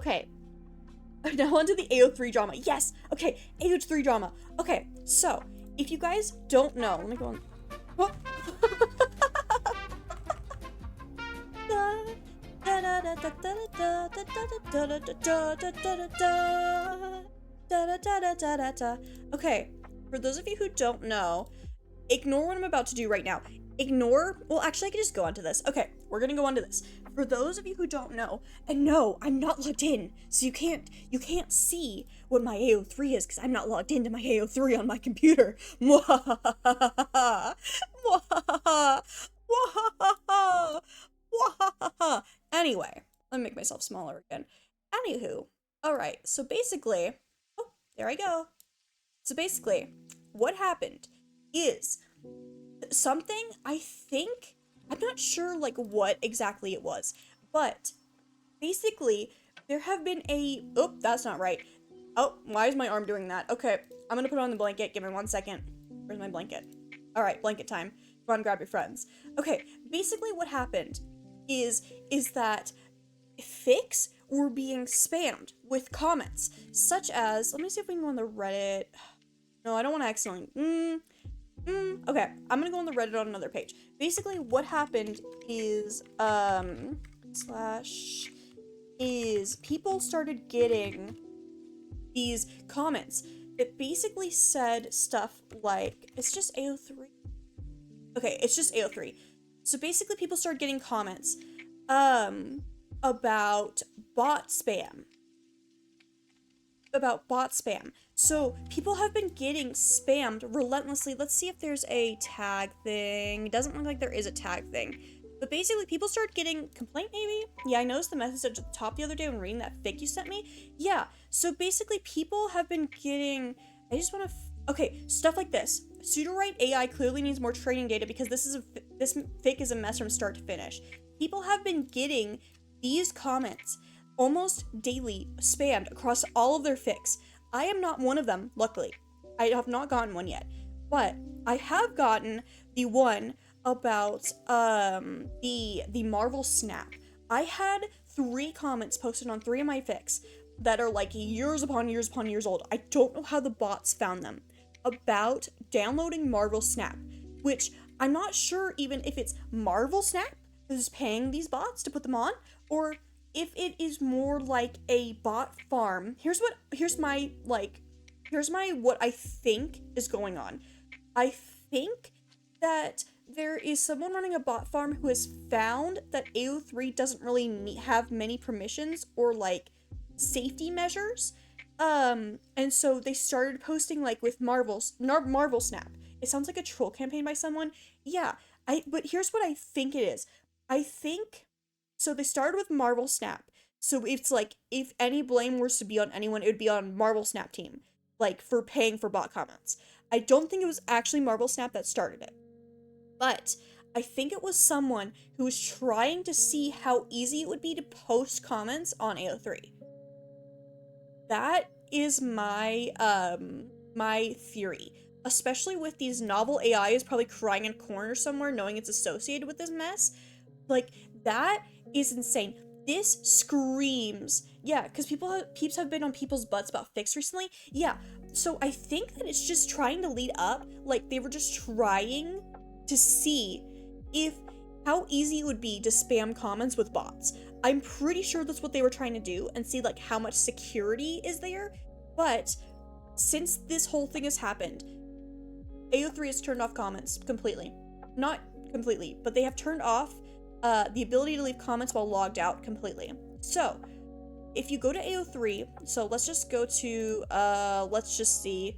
Okay. Now onto the AO3 drama. Yes! Okay, AO3 drama. Okay, so, if you guys don't know, let me go on. Oh. Okay, for those of you who don't know, ignore what I'm about to do right now. Well, actually, I can just go on to this. Okay, we're gonna go on to this. For those of you who don't know, and no, I'm not logged in, so you can't see what my AO3 is, because I'm not logged into my AO3 on my computer. Anyway, let me make myself smaller again. Anywho, alright, so basically, oh, there I go. So basically, what happened is something, I'm not sure like what exactly it was, but basically there have been oh, that's not right. Oh, why is my arm doing that? Okay, I'm gonna put on the blanket. Give me 1 second. Where's my blanket? All right, blanket time. Go on, grab your friends. Okay, basically what happened is that fics were being spammed with comments such as, let me see if we can go on the Reddit. No, I don't want to accidentally. Okay, I'm gonna go on the Reddit on another page. Basically, what happened is, people started getting these comments that basically said stuff like, it's just AO3. Okay, it's just AO3. So basically, people started getting comments, about bot spam. So people have been getting spammed relentlessly. Let's see if there's a tag thing. It doesn't look like there is a tag thing. But basically, people started getting complaint, maybe? Yeah, I noticed the message at the top the other day when reading that fic you sent me. Yeah, so basically, people have been getting, I just want to, okay, stuff like this. Pseudo-right AI clearly needs more training data because this fic is a mess from start to finish. People have been getting these comments almost daily spammed across all of their fics. I am not one of them, luckily. I have not gotten one yet. But I have gotten the one about the Marvel Snap. I had 3 comments posted on 3 of my fics that are like years upon years upon years old. I don't know how the bots found them, about downloading Marvel Snap, which I'm not sure even if it's Marvel Snap who's paying these bots to put them on, or if it is more like a bot farm. Here's my what I think is going on. I think that there is someone running a bot farm who has found that AO3 doesn't really have many permissions or like safety measures. And so they started posting like with Marvel Snap. It sounds like a troll campaign by someone. Yeah, but here's what I think it is. I think, so they started with Marvel Snap. So it's like, if any blame was to be on anyone, it would be on Marvel Snap team, like for paying for bot comments. I don't think it was actually Marvel Snap that started it, but I think it was someone who was trying to see how easy it would be to post comments on AO3. That is my my theory, especially with these novel AIs probably crying in a corner somewhere knowing it's associated with this mess. Like, that is insane. This screams, yeah, because peeps have been on people's butts about fics recently. Yeah, so I think that it's just trying to lead up, like they were just trying to see how easy it would be to spam comments with bots. I'm pretty sure that's what they were trying to do, and see like how much security is there. But since this whole thing has happened, AO3 has turned off comments completely. Not completely, but they have turned off the ability to leave comments while logged out completely. So if you go to AO3, so let's just go to, let's just see.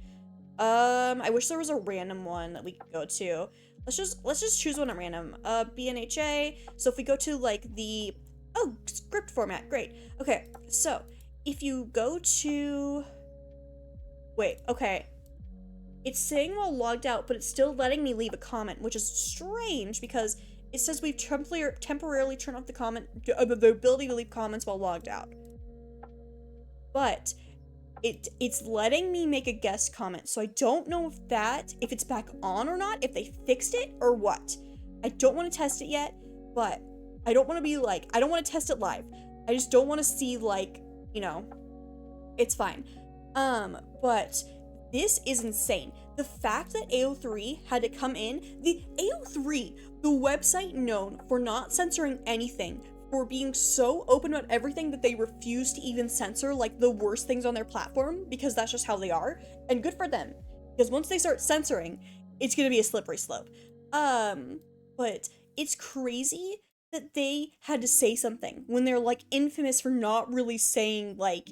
I wish there was a random one that we could go to. Let's just choose one at random. BNHA. So if we go to like the, oh, script format, great. Okay, so if you go to, wait, okay. It's saying while logged out, but it's still letting me leave a comment, which is strange because it says we've temporarily turned off the ability to leave comments while logged out. But it's letting me make a guest comment, so I don't know if it's back on or not, if they fixed it or what. I don't want to test it yet, but I don't want to be like, I don't want to test it live. I just don't want to see like you know, it's fine. But this is insane. The fact that AO3 had to come in, the AO3, the website known for not censoring anything, for being so open about everything that they refuse to even censor like the worst things on their platform, because that's just how they are, and good for them. Because once they start censoring, it's gonna be a slippery slope. But it's crazy that they had to say something when they're like infamous for not really saying like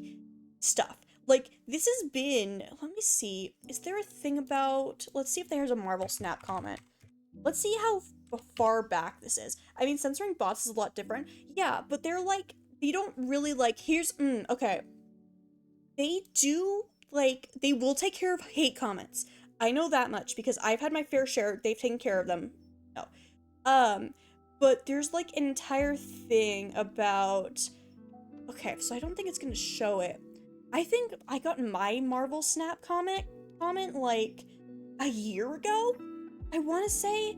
stuff. Like, this has been, let me see, is there a thing about, let's see if there's a Marvel Snap comment. Let's see how far back this is. I mean, censoring bots is a lot different. Yeah, but they're like, they don't really like, okay. They do, like, they will take care of hate comments. I know that much because I've had my fair share. They've taken care of them. No. But there's like an entire thing about, okay, so I don't think it's gonna show it. I think I got my Marvel Snap comment like a year ago. I want to say,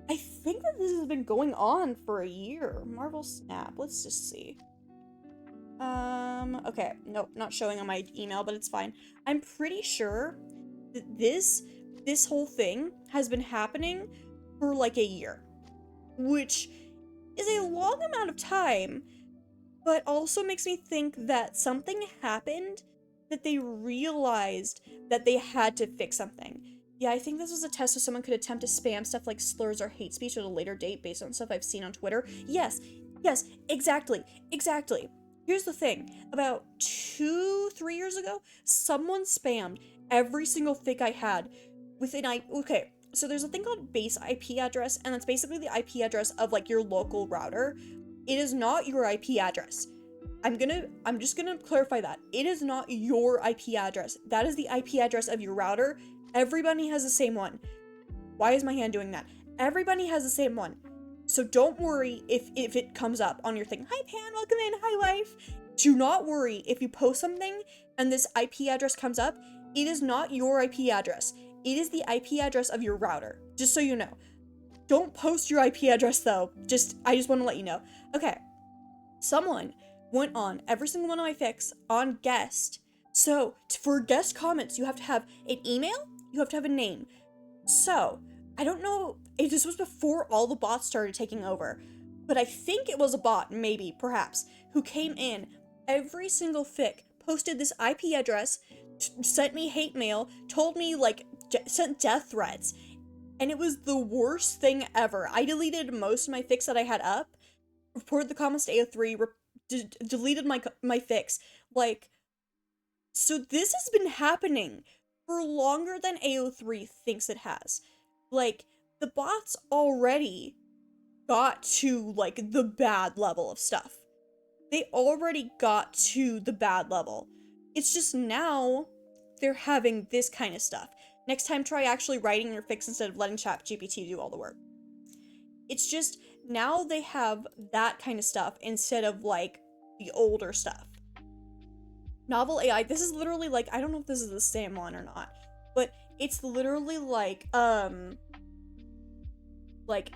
I think that this has been going on for a year. Marvel Snap, let's just see. Okay, nope, not showing on my email, but it's fine. I'm pretty sure that this whole thing has been happening for like a year, which is a long amount of time, but also makes me think that something happened that they realized that they had to fix something. Yeah, I think this was a test so someone could attempt to spam stuff like slurs or hate speech at a later date based on stuff I've seen on Twitter. Yes, exactly. Here's the thing. About 2-3 years ago, someone spammed every single fic I had with an okay, so there's a thing called base IP address, and that's basically the IP address of like your local router. It is not your IP address. I'm just gonna clarify that. It is not your IP address. That is the IP address of your router. Everybody has the same one. Why is my hand doing that? Everybody has the same one. So don't worry if it comes up on your thing. Hi Pan, welcome in, hi life. Do not worry if you post something and this IP address comes up. It is not your IP address. It is the IP address of your router, just so you know. Don't post your IP address though. I just want to let you know. Okay. Someone went on every single one of my fics on guest. So for guest comments, you have to have an email, you have to have a name. So I don't know if this was before all the bots started taking over, but I think it was a bot, maybe, perhaps, who came in every single fic, posted this IP address, sent me hate mail, told me like sent death threats, and it was the worst thing ever. I deleted most of my fics that I had up, reported the comments to AO3, deleted my fics. Like, so this has been happening for longer than AO3 thinks it has. Like, the bots already got to, like, the bad level of stuff. They already got to the bad level. It's just now they're having this kind of stuff. Next time, try actually writing your fics instead of letting ChatGPT do all the work. It's just, now they have that kind of stuff instead of, like, the older stuff. Novel AI, this is literally, like, I don't know if this is the same one or not, but it's literally, like,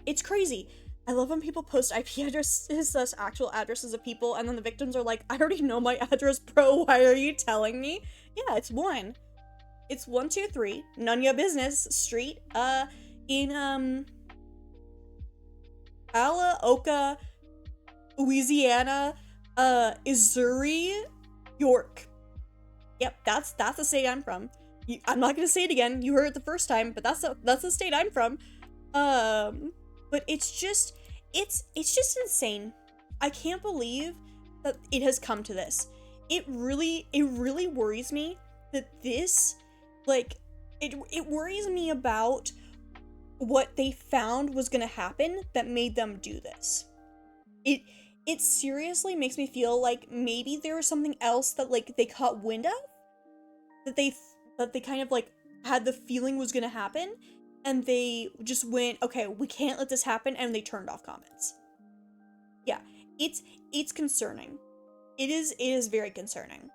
it's crazy. I love when people post IP addresses as actual addresses of people, and then the victims are like, I already know my address, bro, why are you telling me? Yeah, it's 123 Nunya Business Street, in, Alaoka, Louisiana, Missouri, York. Yep, that's the state I'm from. I'm not gonna say it again, you heard it the first time, but that's the state I'm from. But it's just insane. I can't believe that it has come to this. It really worries me that this, like, it worries me about what they found was gonna happen that made them do this. It seriously makes me feel like maybe there was something else that, like, they caught wind of, that they kind of, like, had the feeling was gonna happen, and they just went, okay, we can't let this happen, and they turned off comments. Yeah, it's concerning. It is very concerning.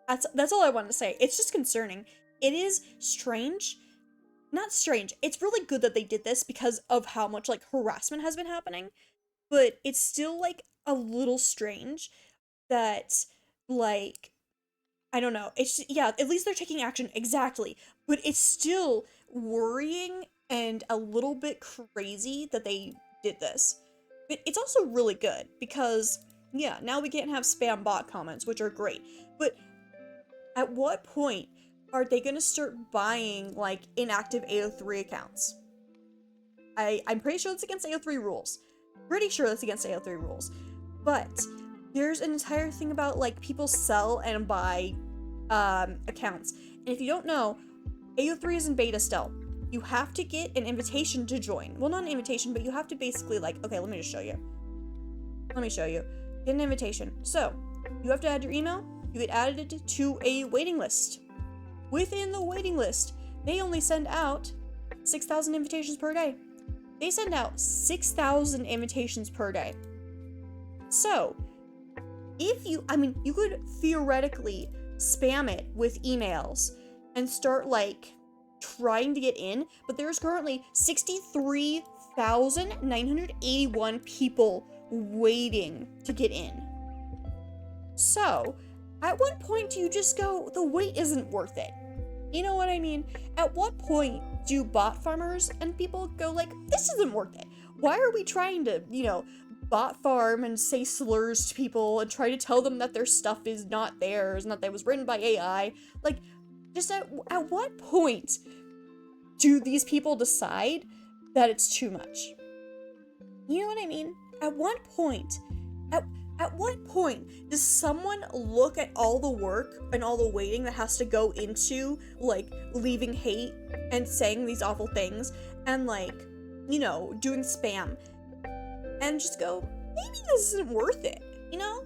That's all I wanted to say. It's just concerning. It is strange. Not strange. It's really good that they did this because of how much, like, harassment has been happening, but it's still, like, a little strange that, like, I don't know. It's just, yeah, at least they're taking action, exactly. But it's still worrying and a little bit crazy that they did this. But it's also really good because, yeah, now we can't have spam bot comments, which are great. But at what point are they gonna start buying, like, inactive AO3 accounts? I'm pretty sure that's against AO3 rules. Pretty sure that's against AO3 rules. But there's an entire thing about, like, people sell and buy accounts. And if you don't know, AO3 is in beta still. You have to get an invitation to join. Well, not an invitation, but you have to basically, like, okay, let me just show you. Let me show you. Get an invitation. So, you have to add your email. You get added to a waiting list. Within the waiting list, they only send out 6,000 invitations per day. They send out 6,000 invitations per day. So, if you, I mean, you could theoretically spam it with emails and start, like, trying to get in, but there's currently 63,981 people waiting to get in. So, at what point do you just go, the wait isn't worth it? You know what I mean? At what point do bot farmers and people go like, this isn't worth it? Why are we trying to, you know, bot farm and say slurs to people and try to tell them that their stuff is not theirs and that it was written by AI? Like, just at what point do these people decide that it's too much? You know what I mean? At what point? At what point does someone look at all the work and all the waiting that has to go into, like, leaving hate and saying these awful things and, like, you know, doing spam and just go, maybe this isn't worth it, you know?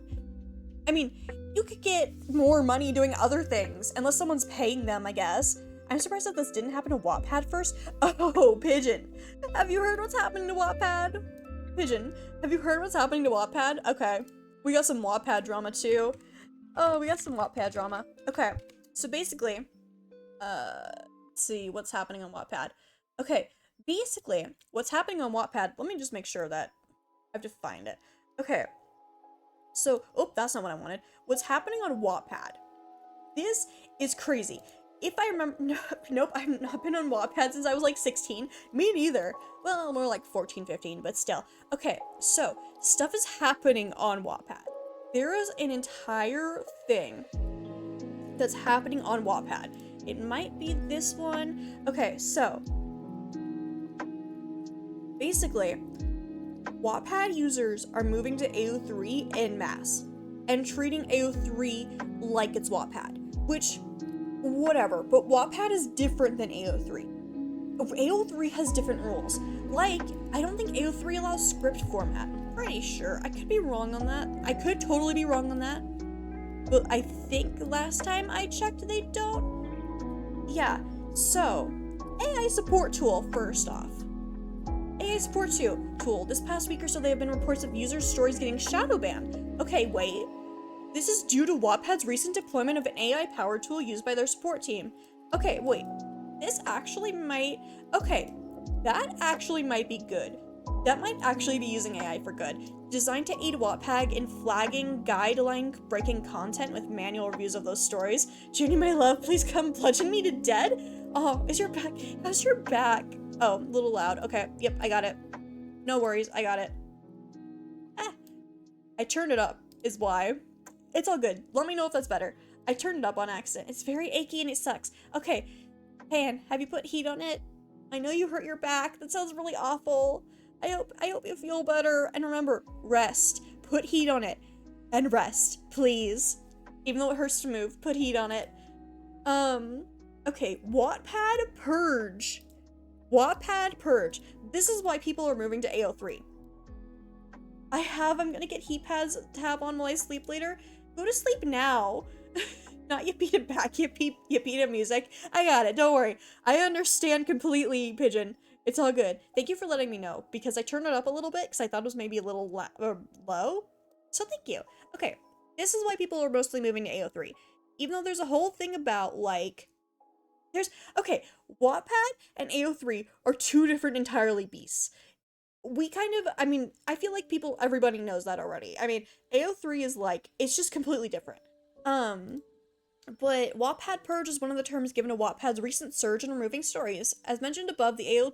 I mean, you could get more money doing other things, unless someone's paying them, I guess. I'm surprised that this didn't happen to Wattpad first. Oh, Pigeon. Have you heard what's happening to Wattpad? Pigeon, have you heard what's happening to Wattpad? Okay. We got some Wattpad drama too. Oh, we got some Wattpad drama. Okay. So basically, let's see what's happening on Wattpad. Okay. Basically, what's happening on Wattpad, let me just make sure that I have to find it. Okay. So, oh, that's not what I wanted. What's happening on Wattpad? This is crazy. If I remember, nope, I've not been on Wattpad since I was like 16. Me neither. Well, more like 14, 15, but still. Okay, so stuff is happening on Wattpad. There is an entire thing that's happening on Wattpad. It might be this one. Okay, so basically, Wattpad users are moving to AO3 en masse and treating AO3 like it's Wattpad, which, whatever, but Wattpad is different than AO3. AO3 has different rules. Like, I don't think AO3 allows script format. I'm pretty sure. I could be wrong on that. I could totally be wrong on that. But I think last time I checked, they don't. Yeah, so, AI support tool, first off. AI support tool. This past week or so, there have been reports of user stories getting shadow banned. Okay, wait. This is due to Wattpad's recent deployment of an AI-powered tool used by their support team. Okay, wait. This actually might... Okay, that actually might be good. That might actually be using AI for good. Designed to aid Wattpad in flagging guideline-breaking content with manual reviews of those stories. Junie, my love, please come bludgeon me to death. Oh, is your back... How's your back? Oh, a little loud. Okay, yep, I got it. No worries, I got it. I turned it up, is why. It's all good. Let me know if that's better. I turned it up on accident. It's very achy and it sucks. Okay, Pan, have you put heat on it? I know you hurt your back. That sounds really awful. I hope you feel better. And remember, rest. Put heat on it. And rest, please. Even though it hurts to move, put heat on it. Okay, Wattpad Purge. Wattpad Purge. This is why people are moving to AO3. I'm gonna get heat pads tab on while I sleep later. Go to sleep now. Not you beat it back, you beat it music. I got it, don't worry. I understand completely, Pigeon. It's all good. Thank you for letting me know, because I turned it up a little bit, because I thought it was maybe a little low. So thank you. Okay, this is why people are mostly moving to AO3. Even though there's a whole thing about, like... Okay, Wattpad and AO3 are two different entirely beasts. I feel like everybody knows that already. I mean, AO3 is like, it's just completely different. But Wattpad Purge is one of the terms given to Wattpad's recent surge in removing stories. As mentioned above, the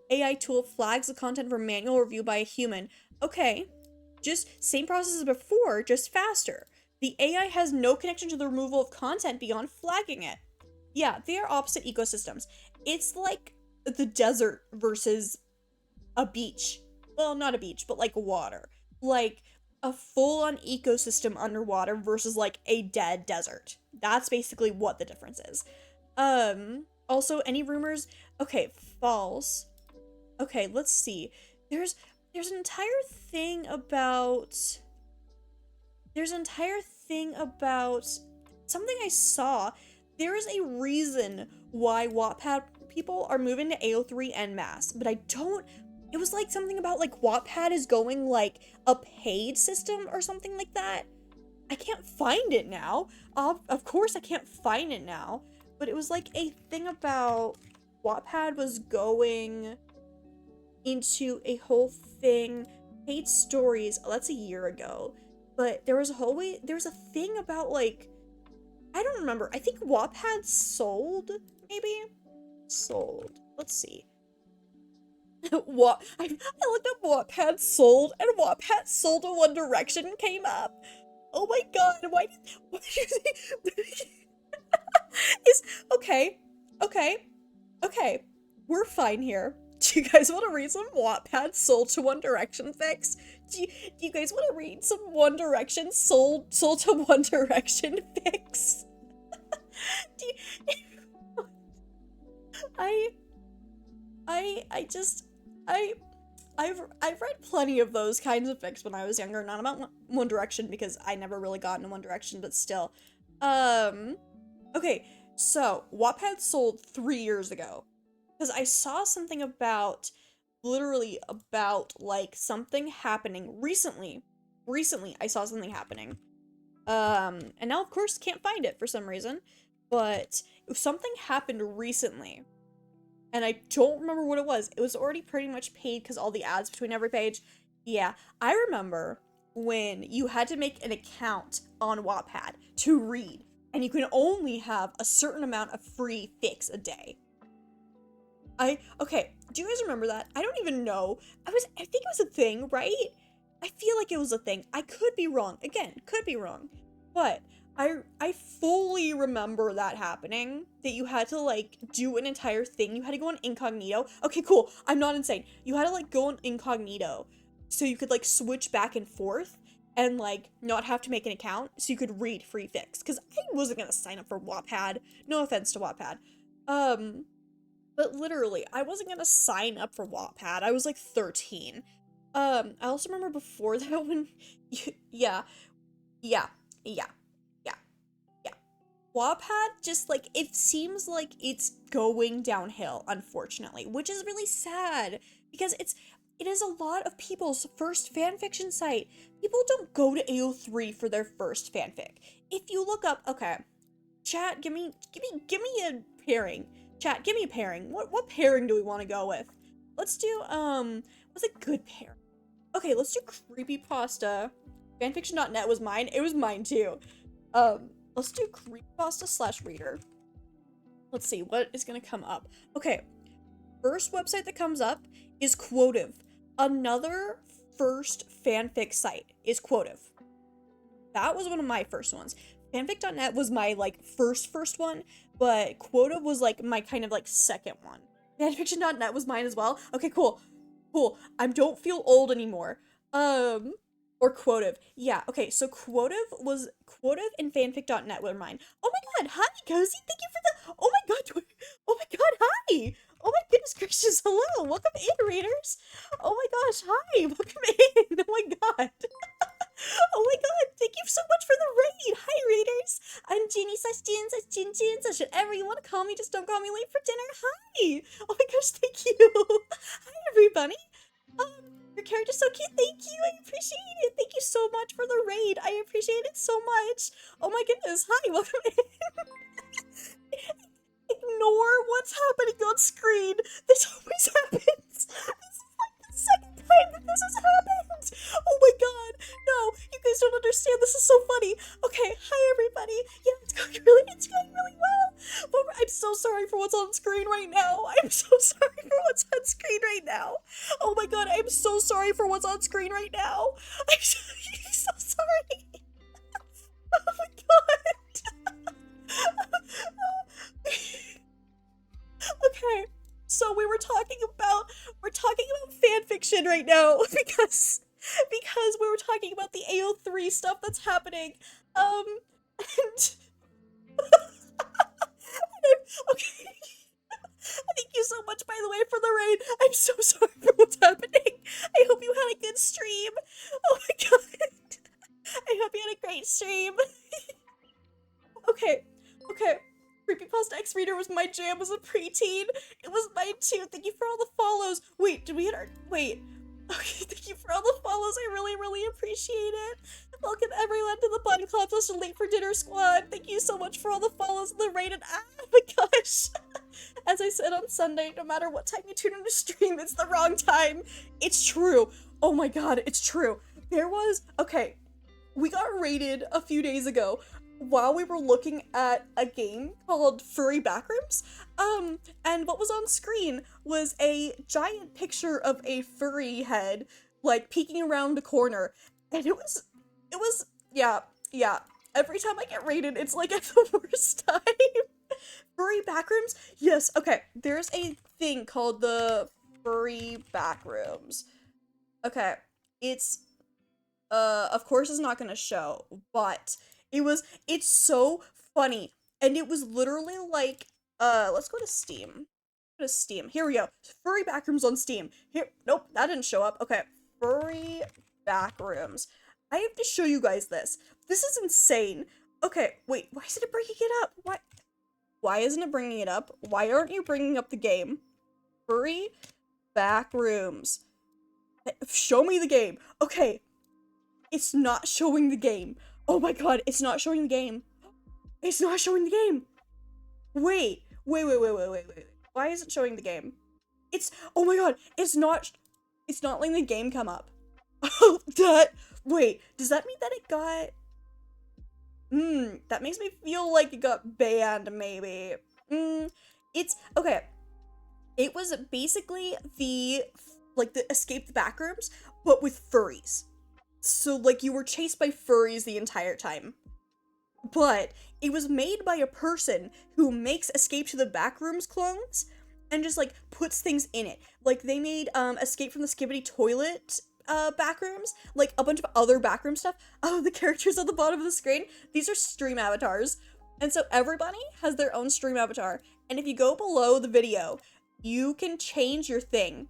AI tool flags the content for manual review by a human. Okay, just same process as before, just faster. The AI has no connection to the removal of content beyond flagging it. Yeah, they are opposite ecosystems. It's like the desert versus a beach. Well, not a beach, but like water. Like a full-on ecosystem underwater versus like a dead desert. That's basically what the difference is. Also any rumors? Okay, false. Okay, let's see. There's an entire thing about something I saw. There is a reason why Wattpad people are moving to AO3 en masse, but I don't. It was like something about like Wattpad is going like a paid system or something like that. I can't find it now. Of course I can't find it now, but it was like a thing about Wattpad was going into a whole thing, paid stories. That's a year ago, but there was a thing about like, I don't remember. I think Wattpad sold, maybe? Sold. Let's see. I looked up Wattpad sold, and Wattpad sold to One Direction came up. Oh my god, why did you think is okay, okay, we're fine here. Do you guys want to read some Wattpad sold to One Direction fics? Do you guys want to read some One Direction sold to One Direction fics? do you, I've read plenty of those kinds of fics when I was younger, not about One Direction because I never really got into One Direction, but still. Okay, so Wattpad sold 3 years ago. Because I saw something about, literally about, like, something happening recently. Recently, I saw something happening. And now, of course, can't find it for some reason. But something happened recently. And I don't remember what it was. It was already pretty much paid because all the ads between every page. Yeah, I remember when you had to make an account on Wattpad to read. And you can only have a certain amount of free fics a day. Okay, do you guys remember that? I don't even know. I think it was a thing, right? I feel like it was a thing. I could be wrong. Again, could be wrong. But I fully remember that happening, that you had to, like, do an entire thing. You had to go on incognito. Okay, cool. I'm not insane. You had to, like, go on incognito so you could, like, switch back and forth and, like, not have to make an account so you could read free fics. Because I wasn't gonna sign up for Wattpad. No offense to Wattpad. But literally, I wasn't gonna sign up for Wattpad. I was like 13. I also remember before that when, yeah. Wattpad just like, it seems like it's going downhill, unfortunately, which is really sad because it is a lot of people's first fanfiction site. People don't go to AO3 for their first fanfic. If you look up, okay, chat, give me a pairing. Chat, give me a pairing. What pairing do we want to go with? Let's do, what's a good pair? Okay, let's do creepypasta. Fanfiction.net was mine. It was mine too. Let's do creepypasta/reader. Let's see, what is gonna come up? Okay, first website that comes up is Quotive. Another first fanfic site is Quotive. That was one of my first ones. Fanfic.net was my, like, first one, but Quotive was, like, my kind of, like, second one. Fanfiction.net was mine as well. Okay, cool. Cool. I don't feel old anymore. Or Quotive. Yeah, okay, so Quotive and Fanfic.net were mine. Oh my god, hi, Cozy! Thank you for the— oh my god, hi! Oh my goodness gracious, hello! Welcome in, readers! Oh my gosh, hi! Welcome in! Oh my god! Oh my god, thank you so much for the raid! Hi, readers! I'm Ginny/Jin/Jin/Jin, whatever you want to call me, just don't call me late for dinner. Hi! Oh my gosh, thank you! Hi, everybody! Your character's so cute, thank you! I appreciate it! Thank you so much for the raid! I appreciate it so much! Oh my goodness, hi, welcome in! Ignore what's happening on screen! This always happens! This is like the second time time that this has happened. Oh my god. No, you guys don't understand. This is so funny. Okay, hi everybody. Yeah, it's going really well. But I'm so sorry for what's on screen right now. I'm so sorry for what's on screen right now. Oh my god, I'm so sorry for what's on screen right now. I'm so sorry. Oh my god. Okay, so we're talking about fan fiction right now because we were talking about the AO3 stuff that's happening. And okay. Thank you so much, by the way, for the raid. I'm so sorry for what's happening. I hope you had a good stream. Oh my god. I hope you had a great stream. Okay. Creepypasta X Reader was my jam as a preteen. It was mine too. Thank you for all the follows. Wait, did we hit our... Wait. Okay, thank you for all the follows. I really appreciate it. Welcome everyone to the Bun Club / Late for Dinner Squad. Thank you so much for all the follows and the raid and oh my gosh. As I said on Sunday, no matter what time you tune in to stream, it's the wrong time. It's true. Oh my god, it's true. Okay, we got raided a few days ago while we were looking at a game called Furry Backrooms, and what was on screen was a giant picture of a furry head, like, peeking around a corner, and it was, yeah, every time I get raided, it's like at the worst time. Furry Backrooms? Yes, okay, there's a thing called the Furry Backrooms. Okay, it's, of course it's not gonna show, but it's so funny, and it was literally like, let's go to Steam. Here we go. Furry Backrooms on Steam. Here, nope, that didn't show up. Okay, Furry Backrooms. I have to show you guys this. This is insane. Okay, wait, why isn't it bringing it up? Why isn't it bringing it up? Why aren't you bringing up the game? Furry Backrooms. Show me the game. Okay, it's not showing the game. Oh my god, it's not showing the game. It's not showing the game. Wait. Why is it showing the game? Oh my god, it's not letting the game come up. Oh, wait, does that mean that it got, that makes me feel like it got banned, maybe. Okay. It was basically the Escape the Backrooms, but with furries. So, like, you were chased by furries the entire time. But it was made by a person who makes Escape to the Backrooms clones and just, like, puts things in it. Like, they made, Escape from the Skibbity Toilet, Backrooms, like, a bunch of other backroom stuff. Oh, the characters on the bottom of the screen, these are stream avatars. And so everybody has their own stream avatar. And if you go below the video, you can change your thing.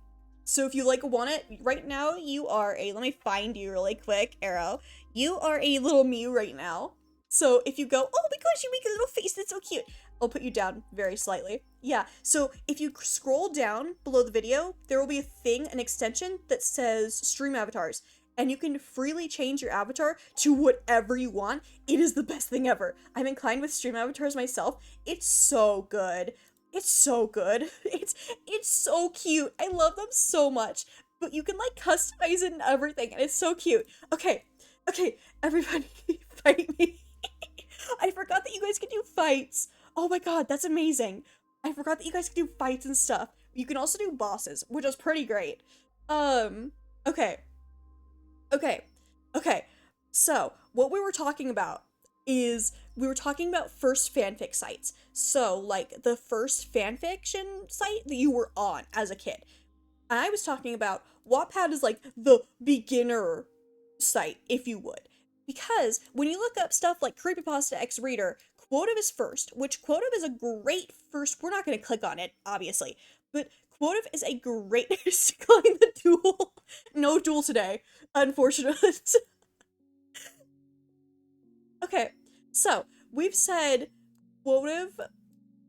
So if you, like, want it, right now, you are let me find you really quick, Arrow. You are a little Mew right now. So if you go, oh my gosh, you make a little face, that's so cute. I'll put you down very slightly. Yeah, so if you scroll down below the video, there will be a thing, an extension that says Stream Avatars. And you can freely change your avatar to whatever you want. It is the best thing ever. I'm inclined with Stream Avatars myself. It's so good. It's so good. It's so cute. I love them so much. But you can, like, customize it and everything, and it's so cute. Okay, everybody, fight me. I forgot that you guys can do fights. Oh my god, that's amazing. I forgot that you guys can do fights and stuff. You can also do bosses, which is pretty great. Okay. So, what we were talking about is we were talking about first fanfic sites. So, like, the first fanfiction site that you were on as a kid. And I was talking about Wattpad is like the beginner site, if you would. Because when you look up stuff like Creepypasta X Reader, Quotive is first, which Quotive is a great first. We're not going to click on it, obviously. But Quotive is a great... calling the duel. No duel today, unfortunately. Okay, so we've said Quotive,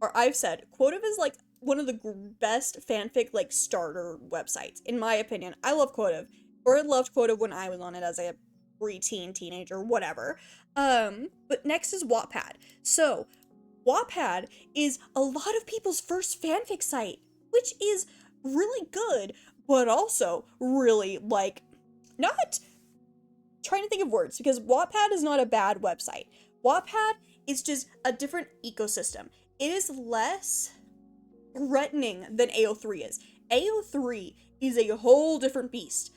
or I've said Quotive is like one of the best fanfic like starter websites, in my opinion. I love Quotive, or I loved Quotive when I was on it as a preteen, teenager, whatever. But next is Wattpad. So Wattpad is a lot of people's first fanfic site, which is really good, but also really, like, not trying to think of words, because Wattpad is not a bad website. Wattpad is just a different ecosystem. It is less threatening than AO3 is. AO3 is a whole different beast.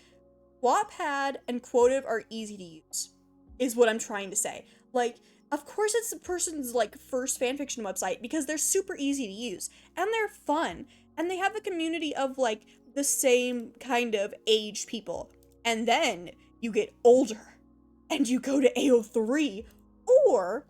Wattpad and Quotive are easy to use, is what I'm trying to say. Like, of course it's the person's, like, first fanfiction website, because they're super easy to use, and they're fun, and they have a community of, like, the same kind of aged people. And then you get older, and you go to AO3, or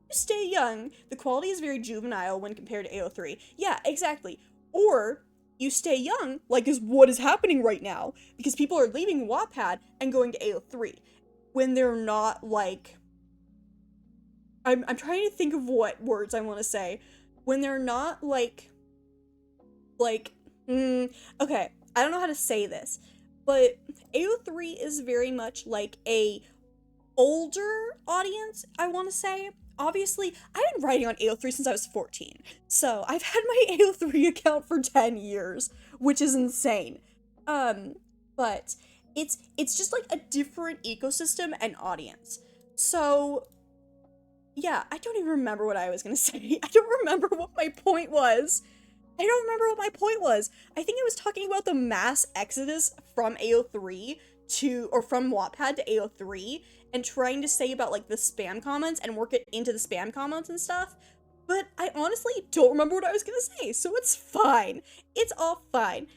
you stay young. The quality is very juvenile when compared to AO3. Yeah, exactly. Or you stay young, like is what is happening right now, because people are leaving Wattpad and going to AO3 when they're not, like, I'm trying to think of what words I want to say. When they're not, like, okay, I don't know how to say this, but AO3 is very much like a older audience, I want to say. Obviously, I've been writing on AO3 since I was 14, so I've had my AO3 account for 10 years, which is insane. But it's just like a different ecosystem and audience. So yeah, I don't even remember what I was gonna say. I don't remember what my point was. I think I was talking about the mass exodus from AO3 or from Wattpad to AO3, and trying to say about, like, the spam comments and work it into the spam comments and stuff. But I honestly don't remember what I was gonna say, so it's fine. It's all fine.